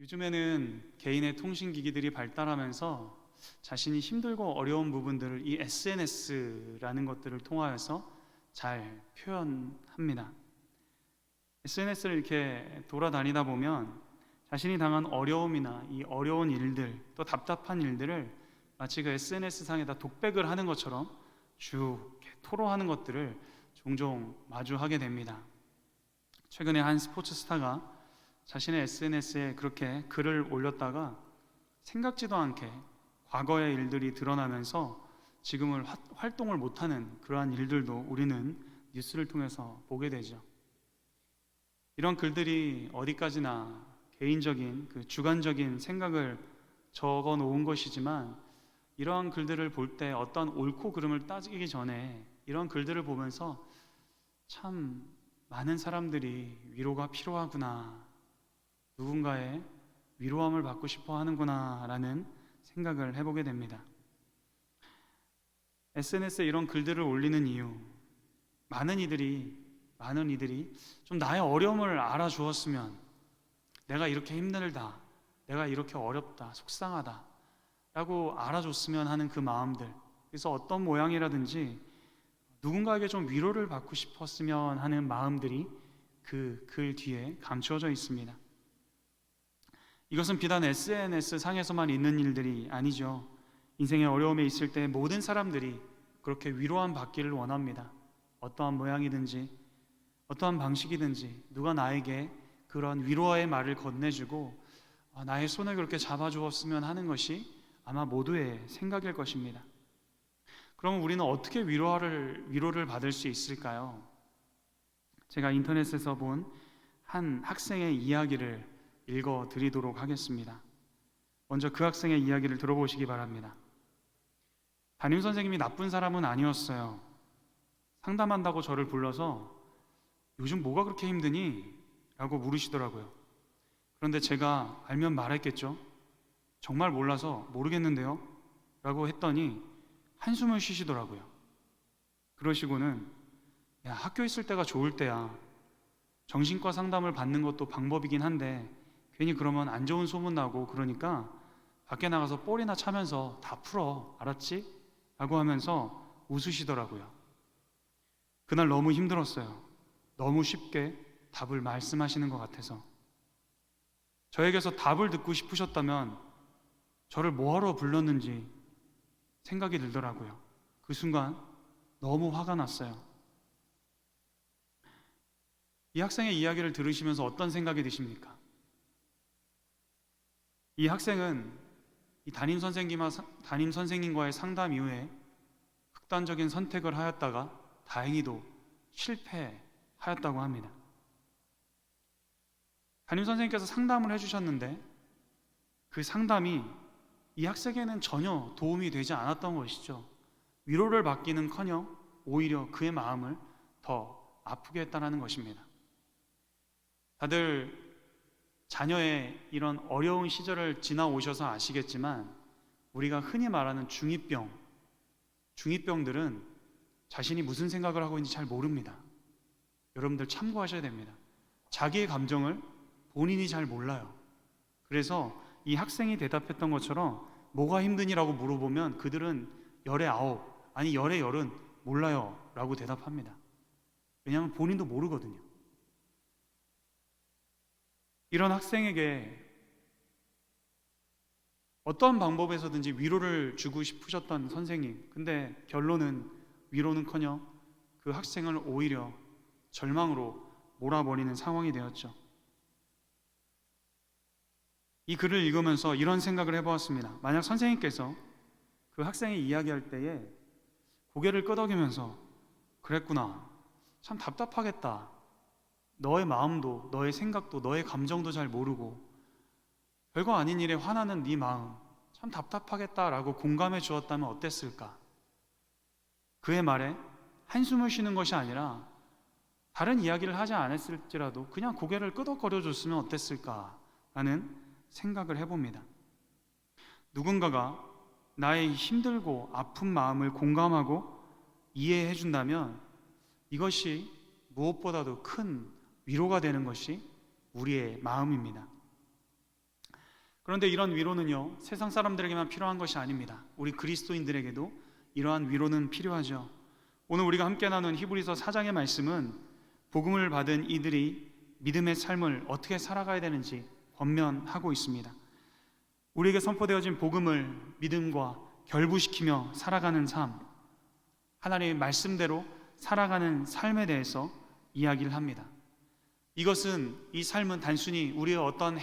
요즘에는 개인의 통신기기들이 발달하면서 자신이 힘들고 어려운 부분들을 이 SNS라는 것들을 통하여서 잘 표현합니다. SNS를 이렇게 돌아다니다 보면 자신이 당한 어려움이나 이 어려운 일들, 또 답답한 일들을 마치 그 SNS 상에다 독백을 하는 것처럼 쭉 이렇게 토로하는 것들을 종종 마주하게 됩니다. 최근에 한 스포츠 스타가 자신의 SNS에 그렇게 글을 올렸다가 생각지도 않게 과거의 일들이 드러나면서 지금은 활동을 못하는 그러한 일들도 우리는 뉴스를 통해서 보게 되죠. 이런 글들이 어디까지나 개인적인 그 주관적인 생각을 적어 놓은 것이지만, 이러한 글들을 볼 때 어떤 옳고 그름을 따지기 전에 이런 글들을 보면서 참 많은 사람들이 위로가 필요하구나, 누군가의 위로함을 받고 싶어 하는구나 라는 생각을 해보게 됩니다. SNS에 이런 글들을 올리는 이유, 많은 이들이 좀 나의 어려움을 알아주었으면, 내가 이렇게 힘들다, 내가 이렇게 어렵다, 속상하다 라고 알아줬으면 하는 그 마음들, 그래서 어떤 모양이라든지 누군가에게 좀 위로를 받고 싶었으면 하는 마음들이 그 글 뒤에 감추어져 있습니다. 이것은 비단 SNS 상에서만 있는 일들이 아니죠. 인생의 어려움에 있을 때 모든 사람들이 그렇게 위로함 받기를 원합니다. 어떠한 모양이든지 어떠한 방식이든지 누가 나에게 그런 위로의 말을 건네주고 나의 손을 그렇게 잡아주었으면 하는 것이 아마 모두의 생각일 것입니다. 그럼 우리는 어떻게 위로를 받을 수 있을까요? 제가 인터넷에서 본 한 학생의 이야기를 읽어 드리도록 하겠습니다. 먼저 그 학생의 이야기를 들어보시기 바랍니다. 담임 선생님이 나쁜 사람은 아니었어요. 상담한다고 저를 불러서 요즘 뭐가 그렇게 힘드니? 라고 물으시더라고요. 그런데 제가 알면 말했겠죠. 정말 몰라서 모르겠는데요? 라고 했더니 한숨을 쉬시더라고요. 그러시고는 야, 학교 있을 때가 좋을 때야. 정신과 상담을 받는 것도 방법이긴 한데 괜히 그러면 안 좋은 소문 나고 그러니까 밖에 나가서 볼이나 차면서 다 풀어. 알았지? 라고 하면서 웃으시더라고요. 그날 너무 힘들었어요. 너무 쉽게 답을 말씀하시는 것 같아서. 저에게서 답을 듣고 싶으셨다면 저를 뭐하러 불렀는지 생각이 들더라고요. 그 순간 너무 화가 났어요. 이 학생의 이야기를 들으시면서 어떤 생각이 드십니까? 이 학생은 이 담임 선생님과의 상담 이후에 극단적인 선택을 하였다가 다행히도 실패하였다고 합니다. 담임 선생님께서 상담을 해주셨는데 그 상담이 이 학생에게는 전혀 도움이 되지 않았던 것이죠. 위로를 받기는커녕 오히려 그의 마음을 더 아프게 했다는 것입니다. 다들 자녀의 이런 어려운 시절을 지나오셔서 아시겠지만, 우리가 흔히 말하는 중이병들은 자신이 무슨 생각을 하고 있는지 잘 모릅니다. 여러분들 참고하셔야 됩니다. 자기의 감정을 본인이 잘 몰라요. 그래서 이 학생이 대답했던 것처럼 뭐가 힘드니라고 물어보면 그들은 열의 아홉, 아니 열의 열은 몰라요 라고 대답합니다. 왜냐하면 본인도 모르거든요. 이런 학생에게 어떤 방법에서든지 위로를 주고 싶으셨던 선생님, 근데 결론은 위로는커녕 그 학생을 오히려 절망으로 몰아버리는 상황이 되었죠. 이 글을 읽으면서 이런 생각을 해보았습니다. 만약 선생님께서 그 학생이 이야기할 때에 고개를 끄덕이면서 그랬구나, 참 답답하겠다, 너의 마음도 너의 생각도 너의 감정도 잘 모르고 별거 아닌 일에 화나는 네 마음 참 답답하겠다라고 공감해 주었다면 어땠을까? 그의 말에 한숨을 쉬는 것이 아니라 다른 이야기를 하지 않았을지라도 그냥 고개를 끄덕거려 줬으면 어땠을까? 라는 생각을 해봅니다. 누군가가 나의 힘들고 아픈 마음을 공감하고 이해해 준다면 이것이 무엇보다도 큰 위로가 되는 것이 우리의 마음입니다. 그런데 이런 위로는요, 세상 사람들에게만 필요한 것이 아닙니다. 우리 그리스도인들에게도 이러한 위로는 필요하죠. 오늘 우리가 함께 나눈 히브리서 4장의 말씀은 복음을 받은 이들이 믿음의 삶을 어떻게 살아가야 되는지 권면하고 있습니다. 우리에게 선포되어진 복음을 믿음과 결부시키며 살아가는 삶, 하나님의 말씀대로 살아가는 삶에 대해서 이야기를 합니다. 이 삶은 단순히 우리의 어떤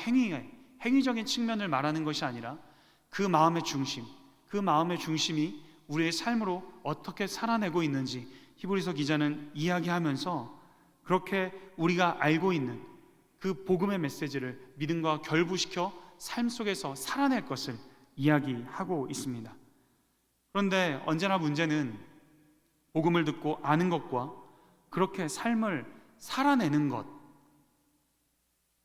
행위적인 측면을 말하는 것이 아니라 그 마음의 중심이 우리의 삶으로 어떻게 살아내고 있는지 히브리서 기자는 이야기하면서 그렇게 우리가 알고 있는 그 복음의 메시지를 믿음과 결부시켜 삶 속에서 살아낼 것을 이야기하고 있습니다. 그런데 언제나 문제는 복음을 듣고 아는 것과 그렇게 삶을 살아내는 것,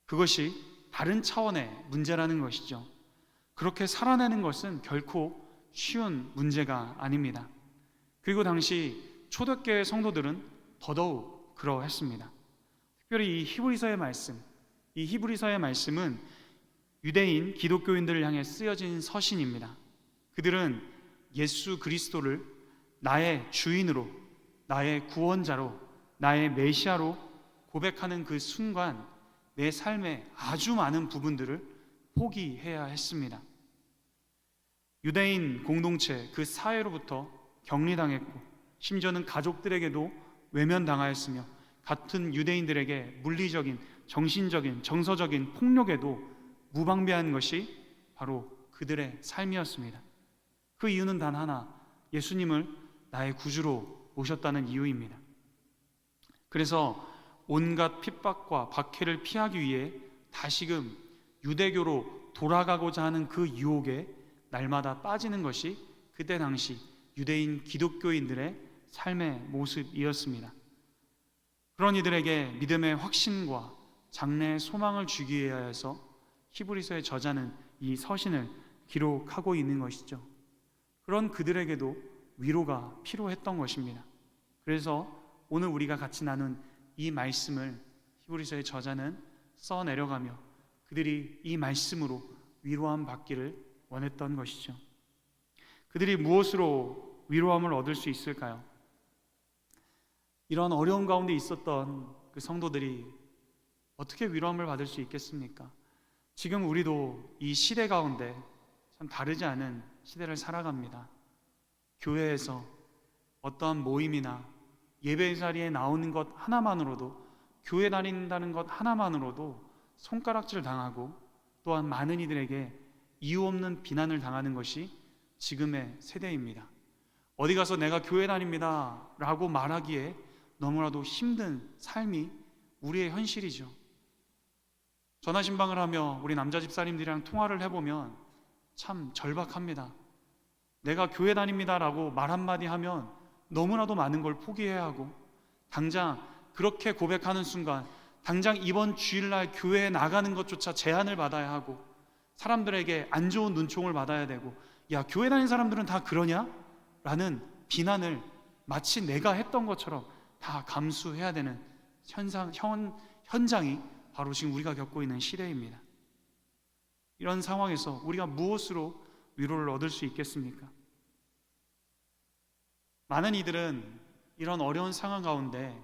그것이 다른 차원의 문제라는 것이죠. 그렇게 살아내는 것은 결코 쉬운 문제가 아닙니다. 그리고 당시 초대교회 성도들은 더더욱 그러했습니다. 특별히 이 히브리서의 말씀은 유대인 기독교인들을 향해 쓰여진 서신입니다. 그들은 예수 그리스도를 나의 주인으로, 나의 구원자로, 나의 메시아로 고백하는 그 순간 내 삶의 아주 많은 부분들을 포기해야 했습니다. 유대인 공동체 그 사회로부터 격리당했고 심지어는 가족들에게도 외면당하였으며 같은 유대인들에게 물리적인, 정신적인, 정서적인 폭력에도 무방비한 것이 바로 그들의 삶이었습니다. 그 이유는 단 하나, 예수님을 나의 구주로 모셨다는 이유입니다. 그래서 온갖 핍박과 박해를 피하기 위해 다시금 유대교로 돌아가고자 하는 그 유혹에 날마다 빠지는 것이 그때 당시 유대인 기독교인들의 삶의 모습이었습니다. 그런 이들에게 믿음의 확신과 장래의 소망을 주기 위하여서 히브리서의 저자는 이 서신을 기록하고 있는 것이죠. 그런 그들에게도 위로가 필요했던 것입니다. 그래서 오늘 우리가 같이 나눈 이 말씀을 히브리서의 저자는 써내려가며 그들이 이 말씀으로 위로함 받기를 원했던 것이죠. 그들이 무엇으로 위로함을 얻을 수 있을까요? 이런 어려운 가운데 있었던 그 성도들이 어떻게 위로함을 받을 수 있겠습니까? 지금 우리도 이 시대 가운데 참 다르지 않은 시대를 살아갑니다. 교회에서 어떠한 모임이나 예배 자리에 나오는 것 하나만으로도, 교회 다닌다는 것 하나만으로도 손가락질 당하고 또한 많은 이들에게 이유 없는 비난을 당하는 것이 지금의 세대입니다. 어디 가서 내가 교회 다닙니다 라고 말하기에 너무나도 힘든 삶이 우리의 현실이죠. 전화신방을 하며 우리 남자 집사님들이랑 통화를 해보면 참 절박합니다. 내가 교회 다닙니다 라고 말 한마디 하면 너무나도 많은 걸 포기해야 하고, 당장 그렇게 고백하는 순간 당장 이번 주일날 교회에 나가는 것조차 제한을 받아야 하고, 사람들에게 안 좋은 눈총을 받아야 되고, 야, 교회 다니는 사람들은 다 그러냐? 라는 비난을 마치 내가 했던 것처럼 다 감수해야 되는 현장이 바로 지금 우리가 겪고 있는 시대입니다. 이런 상황에서 우리가 무엇으로 위로를 얻을 수 있겠습니까? 많은 이들은 이런 어려운 상황 가운데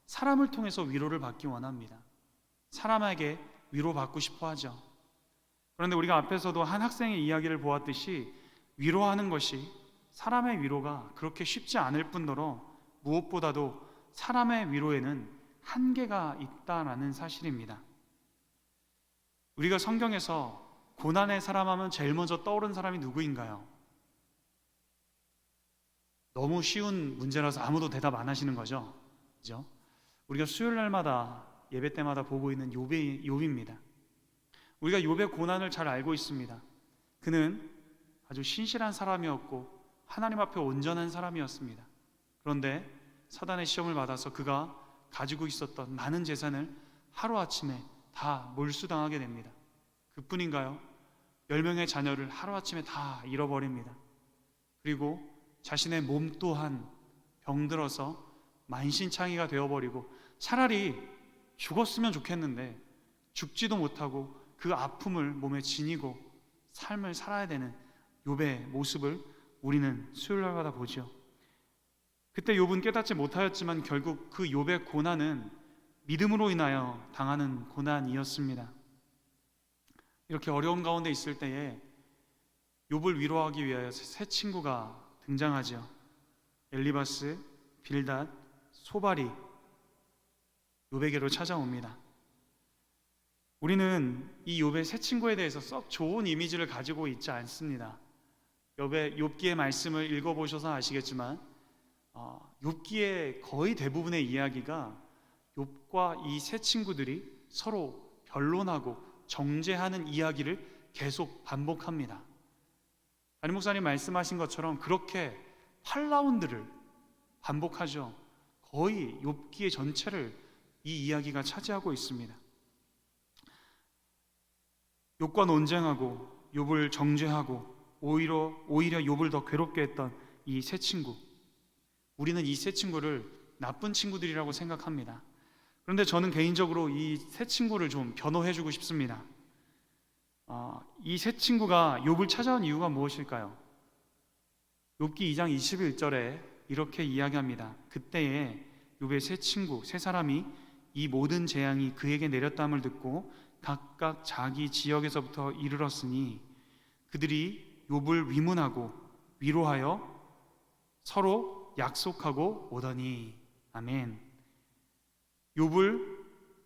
사람을 통해서 위로를 받기 원합니다. 사람에게 위로받고 싶어 하죠. 그런데 우리가 앞에서도 한 학생의 이야기를 보았듯이 위로하는 것이, 사람의 위로가 그렇게 쉽지 않을 뿐더러 무엇보다도 사람의 위로에는 한계가 있다라는 사실입니다. 우리가 성경에서 고난의 사람 하면 제일 먼저 떠오른 사람이 누구인가요? 너무 쉬운 문제라서 아무도 대답 안 하시는 거죠. 그죠? 우리가 수요일 날마다 예배 때마다 보고 있는 욥입니다. 우리가 욥의 고난을 잘 알고 있습니다. 그는 아주 신실한 사람이었고 하나님 앞에 온전한 사람이었습니다. 그런데 사단의 시험을 받아서 그가 가지고 있었던 많은 재산을 하루아침에 다 몰수당하게 됩니다. 그뿐인가요? 10명의 자녀를 하루아침에 다 잃어버립니다. 그리고 자신의 몸 또한 병들어서 만신창이가 되어버리고, 차라리 죽었으면 좋겠는데 죽지도 못하고 그 아픔을 몸에 지니고 삶을 살아야 되는 욥의 모습을 우리는 수요일날마다 보죠. 그때 욥은 깨닫지 못하였지만 결국 그 욥의 고난은 믿음으로 인하여 당하는 고난이었습니다. 이렇게 어려운 가운데 있을 때에 욥을 위로하기 위하여 세 친구가 등장하죠. 엘리바스, 빌닷, 소발이 욥에게로 찾아옵니다. 우리는 이 욥의 세 친구에 대해서 썩 좋은 이미지를 가지고 있지 않습니다. 욥기의 말씀을 읽어보셔서 아시겠지만 욥기의 거의 대부분의 이야기가 욥과 이 세 친구들이 서로 변론하고 정죄하는 이야기를 계속 반복합니다. 담임 목사님 말씀하신 것처럼 그렇게 8라운드를 반복하죠. 거의 욥기의 전체를 이 이야기가 차지하고 있습니다. 욥과 논쟁하고 욥을 정죄하고 오히려 욥을 더 괴롭게 했던 이 세 친구, 우리는 이 세 친구를 나쁜 친구들이라고 생각합니다. 그런데 저는 개인적으로 이 세 친구를 좀 변호해주고 싶습니다. 이 세 친구가 욥을 찾아온 이유가 무엇일까요? 욥기 2장 21절에 이렇게 이야기합니다. 그때에 욥의 세 친구, 세 사람이 이 모든 재앙이 그에게 내렸다함을 듣고 각각 자기 지역에서부터 이르렀으니 그들이 욥을 위문하고 위로하여 서로 약속하고 오더니. 아멘. 욥을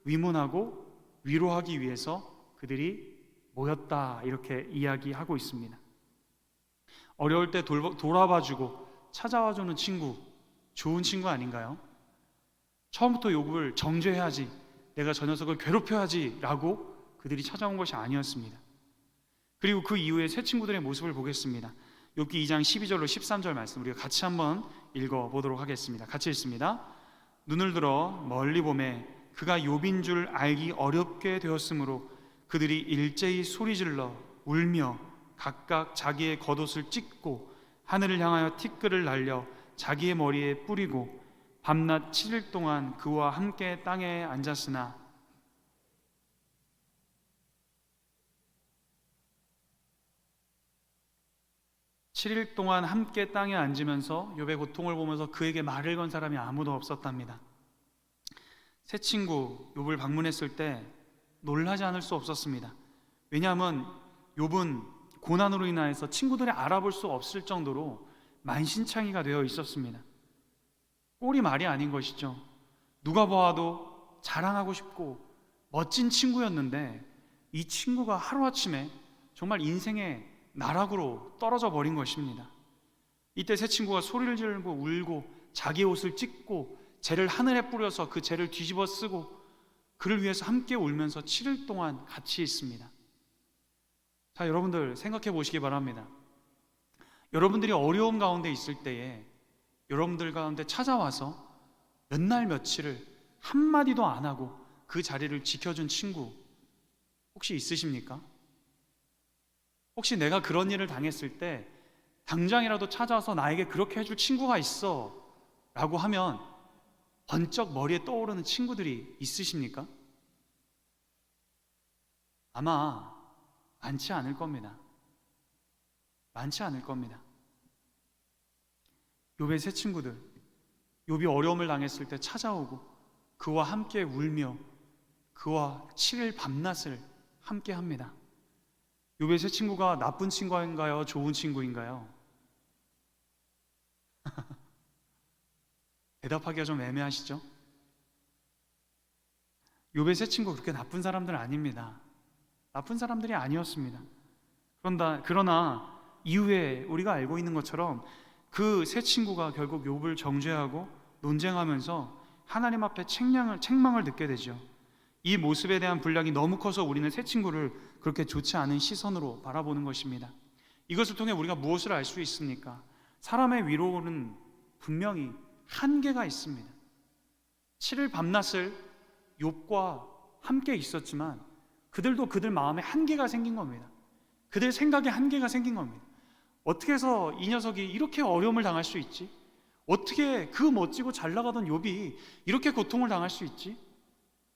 위문하고 위로하기 위해서 그들이 모였다, 이렇게 이야기하고 있습니다. 어려울 때 돌아봐주고 찾아와주는 친구, 좋은 친구 아닌가요? 처음부터 욥을 정죄해야지, 내가 저 녀석을 괴롭혀야지 라고 그들이 찾아온 것이 아니었습니다. 그리고 그 이후에 새 친구들의 모습을 보겠습니다. 욥기 2장 12절로 13절 말씀 우리가 같이 한번 읽어보도록 하겠습니다. 같이 읽습니다. 눈을 들어 멀리 보매 그가 욥인 줄 알기 어렵게 되었으므로 그들이 일제히 소리질러 울며 각각 자기의 겉옷을 찢고 하늘을 향하여 티끌을 날려 자기의 머리에 뿌리고 밤낮 7일 동안 그와 함께 땅에 앉았으나 함께 땅에 앉으면서 욥의 고통을 보면서 그에게 말을 건 사람이 아무도 없었답니다. 새 친구 욥을 방문했을 때 놀라지 않을 수 없었습니다. 왜냐하면 욥은 고난으로 인하여서 친구들이 알아볼 수 없을 정도로 만신창이가 되어 있었습니다. 꼴이 말이 아닌 것이죠. 누가 보아도 자랑하고 싶고 멋진 친구였는데 이 친구가 하루아침에 정말 인생의 나락으로 떨어져 버린 것입니다. 이때 새 친구가 소리를 지르고 울고 자기 옷을 찢고 재를 하늘에 뿌려서 그 재를 뒤집어 쓰고 그를 위해서 함께 울면서 7일 동안 같이 있습니다. 자, 여러분들 생각해 보시기 바랍니다. 여러분들이 어려움 가운데 있을 때에 여러분들 가운데 찾아와서 몇 날 며칠을 한마디도 안 하고 그 자리를 지켜준 친구 혹시 있으십니까? 혹시 내가 그런 일을 당했을 때 당장이라도 찾아와서 나에게 그렇게 해줄 친구가 있어 라고 하면 번쩍 머리에 떠오르는 친구들이 있으십니까? 아마 많지 않을 겁니다. 많지 않을 겁니다. 욥의 세 친구들, 욥이 어려움을 당했을 때 찾아오고 그와 함께 울며 그와 7일 밤낮을 함께 합니다. 욥의 세 친구가 나쁜 친구인가요? 좋은 친구인가요? 대답하기가 좀 애매하시죠? 욥의 세 친구 그렇게 나쁜 사람들은 아닙니다. 나쁜 사람들이 아니었습니다. 그러나 이후에 우리가 알고 있는 것처럼 그 세 친구가 결국 욥을 정죄하고 논쟁하면서 하나님 앞에 책망을 듣게 되죠. 이 모습에 대한 분량이 너무 커서 우리는 세 친구를 그렇게 좋지 않은 시선으로 바라보는 것입니다. 이것을 통해 우리가 무엇을 알 수 있습니까? 사람의 위로는 분명히 한계가 있습니다. 7일 밤낮을 욥과 함께 있었지만 그들도 그들 마음에 한계가 생긴 겁니다. 그들 생각에 한계가 생긴 겁니다. 어떻게 해서 이 녀석이 이렇게 어려움을 당할 수 있지? 어떻게 그 멋지고 잘 나가던 욥이 이렇게 고통을 당할 수 있지?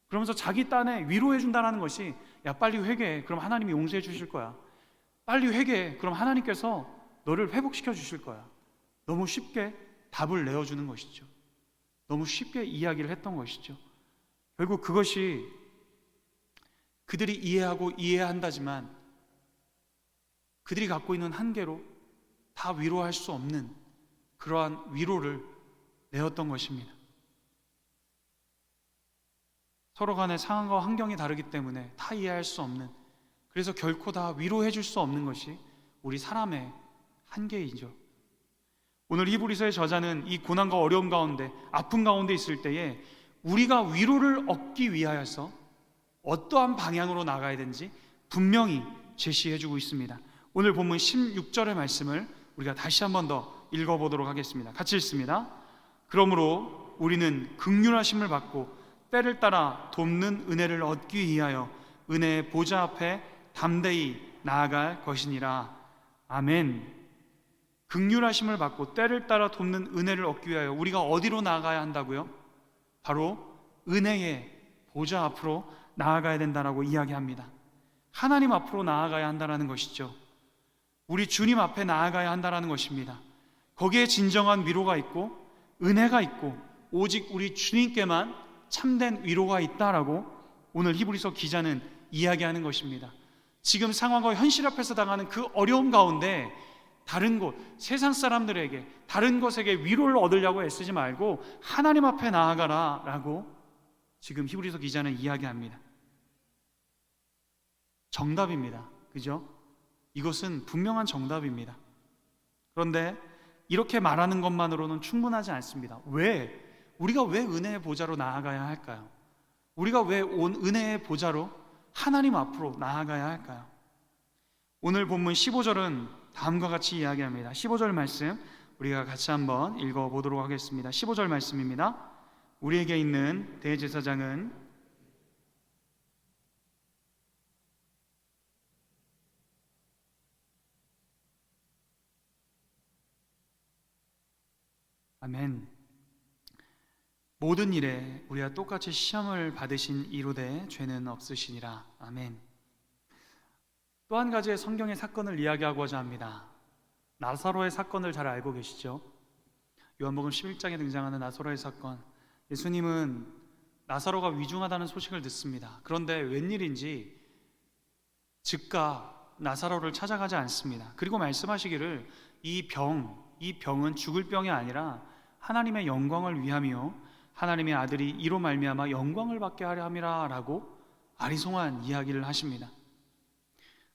그러면서 자기 딴에 위로해 준다는 것이 야 빨리 회개해, 그럼 하나님이 용서해 주실 거야, 빨리 회개해. 그럼 하나님께서 너를 회복시켜 주실 거야. 너무 쉽게 답을 내어주는 것이죠. 너무 쉽게 이야기를 했던 것이죠. 결국 그것이 그들이 이해하고 이해한다지만 그들이 갖고 있는 한계로 다 위로할 수 없는 그러한 위로를 내었던 것입니다. 서로 간의 상황과 환경이 다르기 때문에 다 이해할 수 없는, 그래서 결코 다 위로해 줄 수 없는 것이 우리 사람의 한계이죠. 오늘 히브리서의 저자는 이 고난과 어려움 가운데, 아픔 가운데 있을 때에 우리가 위로를 얻기 위하여서 어떠한 방향으로 나가야 되는지 분명히 제시해 주고 있습니다. 오늘 본문 16절의 말씀을 우리가 다시 한 번 더 읽어보도록 하겠습니다. 같이 읽습니다. 그러므로 우리는 긍휼하심을 받고 때를 따라 돕는 은혜를 얻기 위하여 은혜의 보좌 앞에 담대히 나아갈 것이니라. 아멘. 긍휼하심을 받고 때를 따라 돕는 은혜를 얻기 위하여 우리가 어디로 나아가야 한다고요? 바로 은혜의 보좌 앞으로 나아가야 된다라고 이야기합니다. 하나님 앞으로 나아가야 한다는 것이죠. 우리 주님 앞에 나아가야 한다는 것입니다. 거기에 진정한 위로가 있고 은혜가 있고 오직 우리 주님께만 참된 위로가 있다라고 오늘 히브리서 기자는 이야기하는 것입니다. 지금 상황과 현실 앞에서 당하는 그 어려움 가운데 다른 곳, 세상 사람들에게, 다른 것에게 위로를 얻으려고 애쓰지 말고 하나님 앞에 나아가라 라고 지금 히브리서 기자는 이야기합니다. 정답입니다. 그죠? 이것은 분명한 정답입니다. 그런데 이렇게 말하는 것만으로는 충분하지 않습니다. 우리가 왜 은혜의 보좌로 나아가야 할까요? 우리가 왜 온 은혜의 보좌로 하나님 앞으로 나아가야 할까요? 오늘 본문 15절은 다음과 같이 이야기합니다. 15절 말씀 우리가 같이 한번 읽어보도록 하겠습니다. 15절 말씀입니다. 우리에게 있는 대제사장은 아멘. 모든 일에 우리와 똑같이 시험을 받으신 이로되 죄는 없으시니라. 아멘. 또 한 가지의 성경의 사건을 이야기하고자 합니다. 나사로의 사건을 잘 알고 계시죠? 요한복음 11장에 등장하는 나사로의 사건. 예수님은 나사로가 위중하다는 소식을 듣습니다. 그런데 웬일인지 즉각 나사로를 찾아가지 않습니다. 그리고 말씀하시기를 이 병은 죽을 병이 아니라 하나님의 영광을 위함이요 하나님의 아들이 이로 말미암아 영광을 받게 하려 함이라 라고 아리송한 이야기를 하십니다.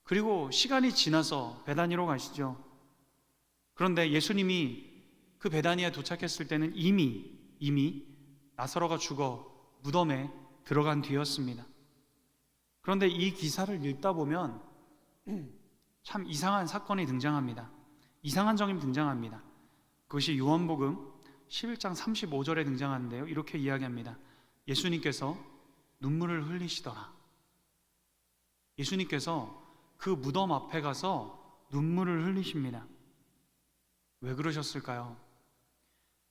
그리고 시간이 지나서 베다니로 가시죠. 그런데 예수님이 그 베다니에 도착했을 때는 이미 나사로가 죽어 무덤에 들어간 뒤였습니다. 그런데 이 기사를 읽다 보면 참 이상한 사건이 등장합니다. 이상한 점이 등장합니다. 그것이 요한복음 11장 35절에 등장하는데요. 이렇게 이야기합니다. 예수님께서 눈물을 흘리시더라. 예수님께서 그 무덤 앞에 가서 눈물을 흘리십니다. 왜 그러셨을까요?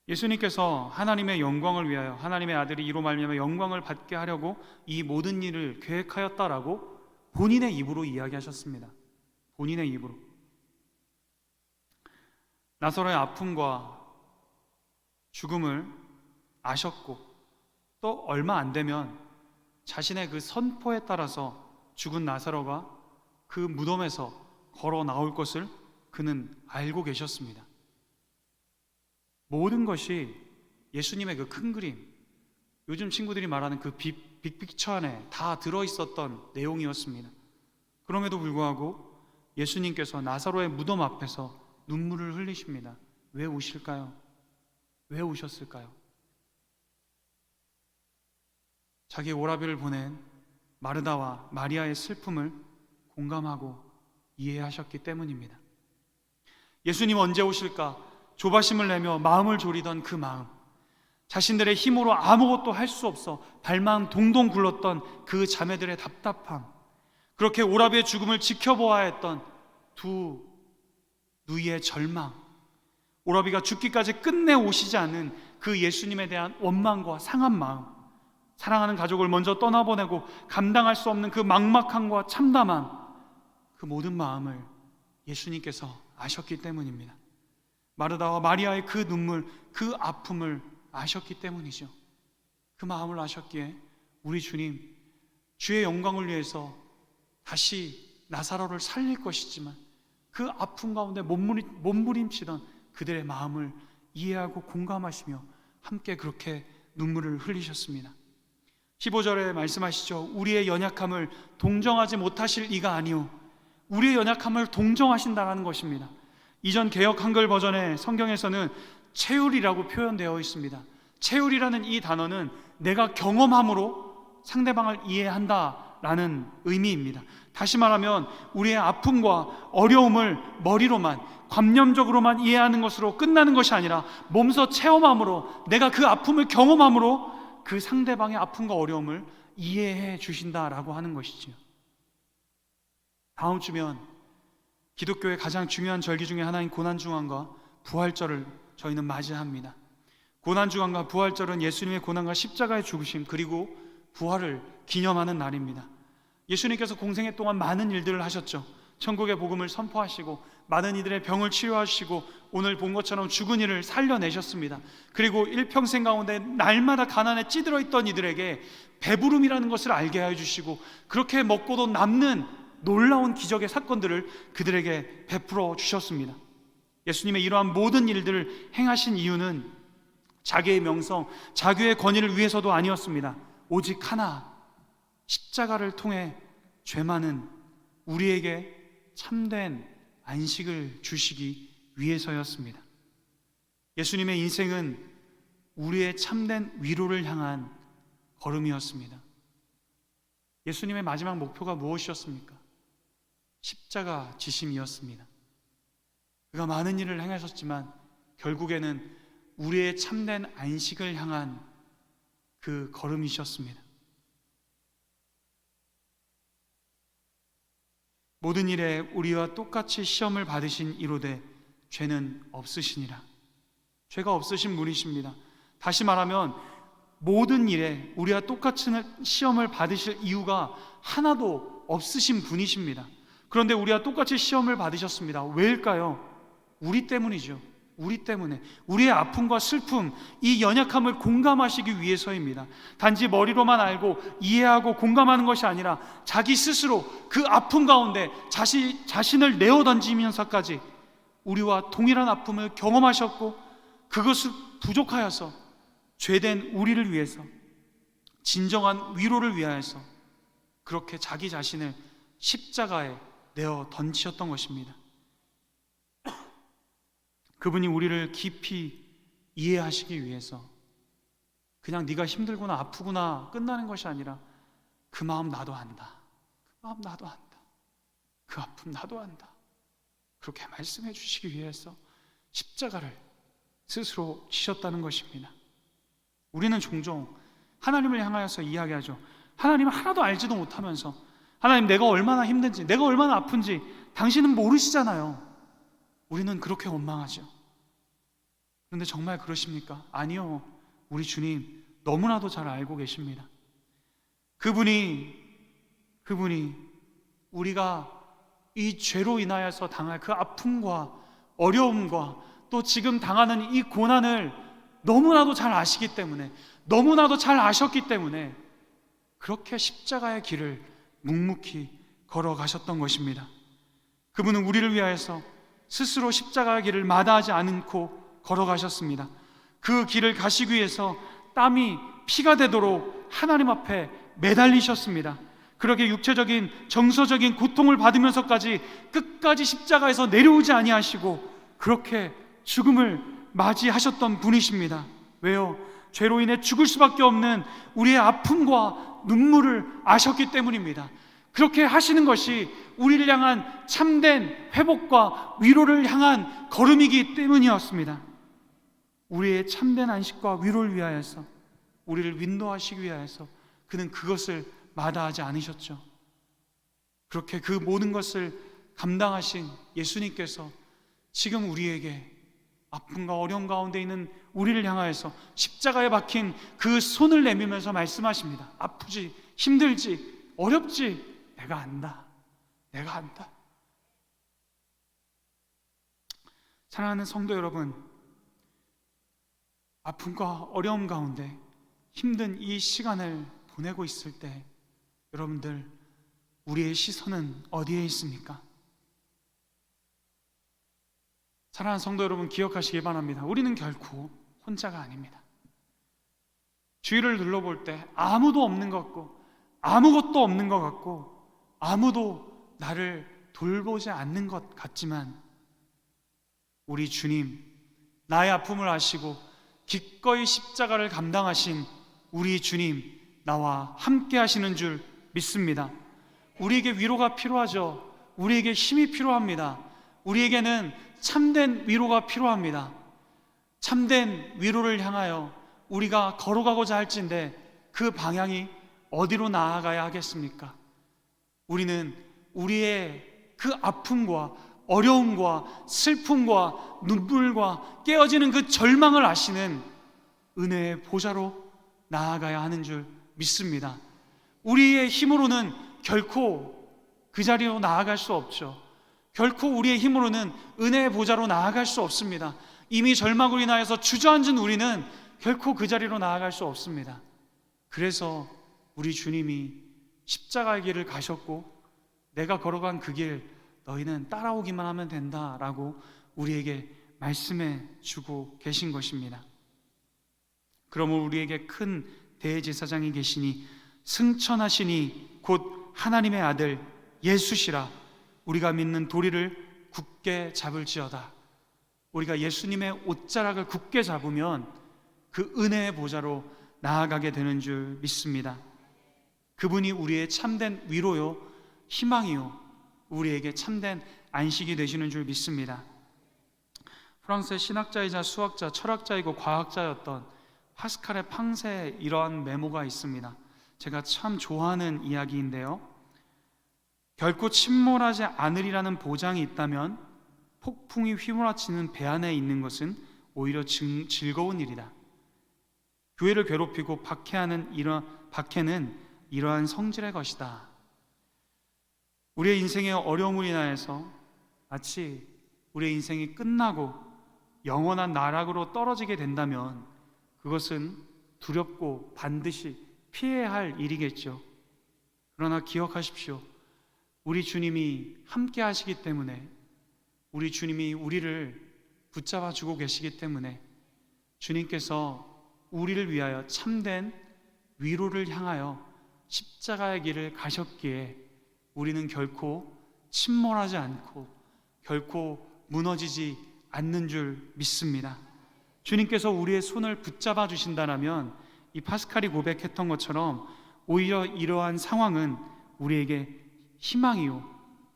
예수님께서 하나님의 영광을 위하여 하나님의 아들이 이로 말미암아 영광을 받게 하려고 이 모든 일을 계획하였다라고 본인의 입으로 이야기하셨습니다. 본인의 입으로. 나사로의 아픔과 죽음을 아셨고 또 얼마 안 되면 자신의 그 선포에 따라서 죽은 나사로가 그 무덤에서 걸어 나올 것을 그는 알고 계셨습니다. 모든 것이 예수님의 그 큰 그림, 요즘 친구들이 말하는 그 빅픽처 안에 다 들어있었던 내용이었습니다. 그럼에도 불구하고 예수님께서 나사로의 무덤 앞에서 눈물을 흘리십니다. 왜 우실까요? 왜 우셨을까요? 자기 오라비를 보낸 마르다와 마리아의 슬픔을 공감하고 이해하셨기 때문입니다. 예수님 언제 오실까? 조바심을 내며 마음을 졸이던 그 마음, 자신들의 힘으로 아무것도 할 수 없어 발만 동동 굴렀던 그 자매들의 답답함, 그렇게 오라비의 죽음을 지켜보아야 했던 두 누이의 절망, 오라비가 죽기까지 끝내 오시지 않은 그 예수님에 대한 원망과 상한 마음, 사랑하는 가족을 먼저 떠나보내고 감당할 수 없는 그 막막함과 참담함, 그 모든 마음을 예수님께서 아셨기 때문입니다. 마르다와 마리아의 그 눈물, 그 아픔을 아셨기 때문이죠. 그 마음을 아셨기에 우리 주님, 주의 영광을 위해서 다시 나사로를 살릴 것이지만 그 아픔 가운데 몸부림치던 그들의 마음을 이해하고 공감하시며 함께 그렇게 눈물을 흘리셨습니다. 15절에 말씀하시죠. 우리의 연약함을 동정하지 못하실 이가 아니오 우리의 연약함을 동정하신다라는 것입니다. 이전 개역 한글 버전의 성경에서는 체휼이라고 표현되어 있습니다. 체휼이라는 이 단어는 내가 경험함으로 상대방을 이해한다라는 의미입니다. 다시 말하면 우리의 아픔과 어려움을 머리로만 관념적으로만 이해하는 것으로 끝나는 것이 아니라 몸소 체험함으로 내가 그 아픔을 경험함으로 그 상대방의 아픔과 어려움을 이해해 주신다라고 하는 것이지요. 다음 주면 기독교의 가장 중요한 절기 중에 하나인 고난주간과 부활절을 저희는 맞이합니다. 고난주간과 부활절은 예수님의 고난과 십자가의 죽으심 그리고 부활을 기념하는 날입니다. 예수님께서 공생애 동안 많은 일들을 하셨죠. 천국의 복음을 선포하시고 많은 이들의 병을 치유하시고 오늘 본 것처럼 죽은 이를 살려내셨습니다. 그리고 일평생 가운데 날마다 가난에 찌들어 있던 이들에게 배부름이라는 것을 알게 해주시고 그렇게 먹고도 남는 놀라운 기적의 사건들을 그들에게 베풀어 주셨습니다. 예수님의 이러한 모든 일들을 행하신 이유는 자기의 명성, 자기의 권위를 위해서도 아니었습니다. 오직 하나, 십자가를 통해 죄 많은 우리에게 참된 안식을 주시기 위해서였습니다. 예수님의 인생은 우리의 참된 위로를 향한 걸음이었습니다. 예수님의 마지막 목표가 무엇이었습니까? 십자가 지심이었습니다. 그가 많은 일을 행하셨지만 결국에는 우리의 참된 안식을 향한 그 걸음이셨습니다. 모든 일에 우리와 똑같이 시험을 받으신 이로되 죄는 없으시니라. 죄가 없으신 분이십니다. 다시 말하면 모든 일에 우리와 똑같이 시험을 받으실 이유가 하나도 없으신 분이십니다. 그런데 우리와 똑같이 시험을 받으셨습니다. 왜일까요? 우리 때문이죠. 우리 때문에 우리의 아픔과 슬픔, 이 연약함을 공감하시기 위해서입니다. 단지 머리로만 알고 이해하고 공감하는 것이 아니라 자기 스스로 그 아픔 가운데 자신을 내어 던지면서까지 우리와 동일한 아픔을 경험하셨고 그것을 부족하여서 죄된 우리를 위해서 진정한 위로를 위하여서 그렇게 자기 자신을 십자가에 내어 던지셨던 것입니다. 그분이 우리를 깊이 이해하시기 위해서 그냥 네가 힘들구나 아프구나 끝나는 것이 아니라 그 마음 나도 안다. 그 마음 나도 안다. 그 아픔 나도 안다. 그렇게 말씀해 주시기 위해서 십자가를 스스로 지셨다는 것입니다. 우리는 종종 하나님을 향하여서 이야기하죠. 하나님은 하나도 알지도 못하면서 하나님 내가 얼마나 힘든지 내가 얼마나 아픈지 당신은 모르시잖아요. 우리는 그렇게 원망하죠. 그런데 정말 그러십니까? 아니요. 우리 주님 너무나도 잘 알고 계십니다. 그분이 우리가 이 죄로 인하여서 당할 그 아픔과 어려움과 또 지금 당하는 이 고난을 너무나도 잘 아시기 때문에 너무나도 잘 아셨기 때문에 그렇게 십자가의 길을 묵묵히 걸어가셨던 것입니다. 그분은 우리를 위하여서 스스로 십자가의 길을 마다하지 않고 걸어가셨습니다. 그 길을 가시기 위해서 땀이 피가 되도록 하나님 앞에 매달리셨습니다. 그렇게 육체적인 정서적인 고통을 받으면서까지 끝까지 십자가에서 내려오지 아니하시고 그렇게 죽음을 맞이하셨던 분이십니다. 왜요? 죄로 인해 죽을 수밖에 없는 우리의 아픔과 눈물을 아셨기 때문입니다. 그렇게 하시는 것이 우리를 향한 참된 회복과 위로를 향한 걸음이기 때문이었습니다. 우리의 참된 안식과 위로를 위하여서 우리를 윈도하시기 위하여서 그는 그것을 마다하지 않으셨죠. 그렇게 그 모든 것을 감당하신 예수님께서 지금 우리에게 아픔과 어려움 가운데 있는 우리를 향하여서 십자가에 박힌 그 손을 내밀면서 말씀하십니다. 아프지, 힘들지, 어렵지, 내가 안다. 내가 안다. 사랑하는 성도 여러분, 아픔과 어려움 가운데 힘든 이 시간을 보내고 있을 때 여러분들, 우리의 시선은 어디에 있습니까? 사랑하는 성도 여러분, 기억하시기 바랍니다. 우리는 결코 혼자가 아닙니다. 주위를 둘러볼 때 아무도 없는 것 같고, 아무것도 없는 것 같고, 아무도 나를 돌보지 않는 것 같지만, 우리 주님, 나의 아픔을 아시고 기꺼이 십자가를 감당하신 우리 주님, 나와 함께 하시는 줄 믿습니다. 우리에게 위로가 필요하죠. 우리에게 힘이 필요합니다. 우리에게는 참된 위로가 필요합니다. 참된 위로를 향하여 우리가 걸어가고자 할진데 그 방향이 어디로 나아가야 하겠습니까? 우리는 우리의 그 아픔과 어려움과 슬픔과 눈물과 깨어지는 그 절망을 아시는 은혜의 보좌로 나아가야 하는 줄 믿습니다. 우리의 힘으로는 결코 그 자리로 나아갈 수 없죠. 결코 우리의 힘으로는 은혜의 보좌로 나아갈 수 없습니다. 이미 절망으로 인하여서 주저앉은 우리는 결코 그 자리로 나아갈 수 없습니다. 그래서 우리 주님이 십자가의 길을 가셨고, 내가 걸어간 그 길 너희는 따라오기만 하면 된다라고 우리에게 말씀해 주고 계신 것입니다. 그러므로 우리에게 큰 대제사장이 계시니 승천하시니 곧 하나님의 아들 예수시라. 우리가 믿는 도리를 굳게 잡을지어다. 우리가 예수님의 옷자락을 굳게 잡으면 그 은혜의 보좌로 나아가게 되는 줄 믿습니다. 그분이 우리의 참된 위로요, 희망이요, 우리에게 참된 안식이 되시는 줄 믿습니다. 프랑스의 신학자이자 수학자, 철학자이고 과학자였던 파스칼의 팡세에 이러한 메모가 있습니다. 제가 참 좋아하는 이야기인데요, 결코 침몰하지 않으리라는 보장이 있다면 폭풍이 휘몰아치는 배 안에 있는 것은 오히려 즐거운 일이다. 교회를 괴롭히고 박해는 이러한 성질의 것이다. 우리의 인생의 어려움으로 인하여서 마치 우리의 인생이 끝나고 영원한 나락으로 떨어지게 된다면 그것은 두렵고 반드시 피해야 할 일이겠죠. 그러나 기억하십시오. 우리 주님이 함께 하시기 때문에, 우리 주님이 우리를 붙잡아 주고 계시기 때문에 주님께서 우리를 위하여 참된 위로를 향하여 십자가의 길을 가셨기에 우리는 결코 침몰하지 않고 결코 무너지지 않는 줄 믿습니다. 주님께서 우리의 손을 붙잡아 주신다면 이 파스칼이 고백했던 것처럼 오히려 이러한 상황은 우리에게 희망이요,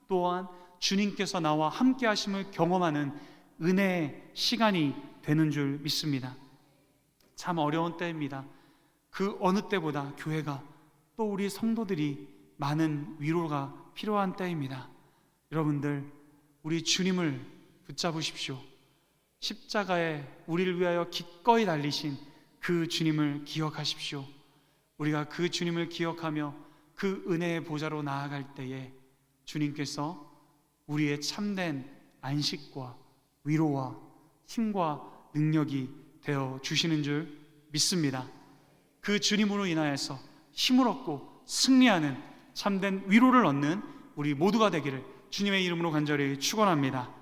또한 주님께서 나와 함께 하심을 경험하는 은혜의 시간이 되는 줄 믿습니다. 참 어려운 때입니다. 그 어느 때보다 교회가, 또 우리 성도들이 많은 위로가 필요한 때입니다. 여러분들, 우리 주님을 붙잡으십시오. 십자가에 우리를 위하여 기꺼이 달리신 그 주님을 기억하십시오. 우리가 그 주님을 기억하며 그 은혜의 보좌로 나아갈 때에 주님께서 우리의 참된 안식과 위로와 힘과 능력이 되어 주시는 줄 믿습니다. 그 주님으로 인하여서 힘을 얻고 승리하는 참된 위로를 얻는 우리 모두가 되기를 주님의 이름으로 간절히 축원합니다.